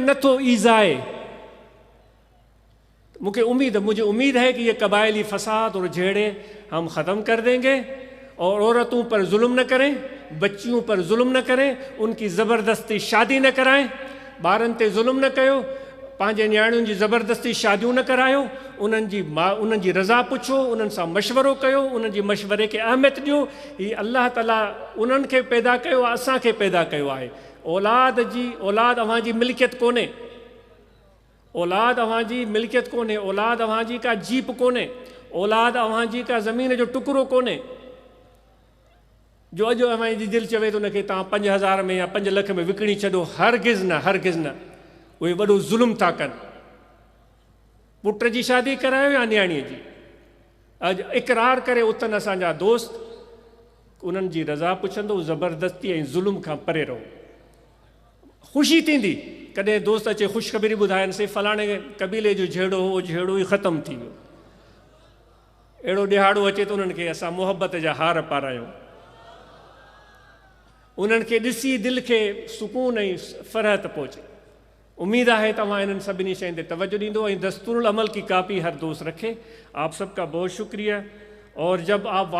नथो ईज़ाए। मुझे उम्मीद है कि ये कबायली फसाद और झेड़े हम ख़त्म कर देंगे और औरतों पर जुल्म न करें, बच्चियों पर जुल्म न करें, उनकी ज़बरदस्ती शादी न कराएं, ॿारनि ते जुल्म न कयो, पंहिंजे नियाणियुनि जी ज़बरदस्ती शादियूं न करायो, उन्हनि जी रज़ा पुछो, उन्हनि सां मशवरो कयो, उन्हनि जी मशवरे खे अहमियत ॾियो। हीअ अल्लाह ताला उन्हनि खे पैदा कयो, असांखे पैदा कयो आहे। औलाद अव्हांजी मिल्कियत कोन्हे, औलाद अव्हांजी मिल्कियत कोन्हे, औलाद अव्हांजी का जीप कोन्हे, औलाद अव्हांजी का ज़मीन जो टुकड़ो कोन्हे जो अॼु अव्हांजी दिलि चवे थो उनखे तव्हां 5,000 में या 5 लख में विकिणी छॾो। हरगिज़ न, हरगिज़ न, उहे वॾो ज़ुल्म था कनि। पुट जी शादी करायो या नियाणीअ जी, अॼु इक़रार करे उथनि असांजा दोस्त, उन्हनि जी रज़ा पुछंदो, ज़बरदस्ती ऐं ज़ुल्म खां परे रहो। ख़ुशी थींदी कॾहिं दोस्त अचे ख़ुशख़बरी ॿुधाइनि से फलाणे क़बीले जो झेड़ो हो, झेड़ो ई ख़तमु थी वियो। अहिड़ो ॾिहाड़ो अचे त उन्हनि खे असां मोहबत जा हार पारायूं, उन्हनि खे ॾिसी दिलि खे सुकून ऐं फ़रहत पहुचे। उम्मीद है तव्हां इन्हनि सभिनी शयुनि ते तवज्जो ॾींदो ऐं दस्तूरुल अमल की कापी हर दोस्त रखे। आप सबका बहुत शुक्रिया। और जब आप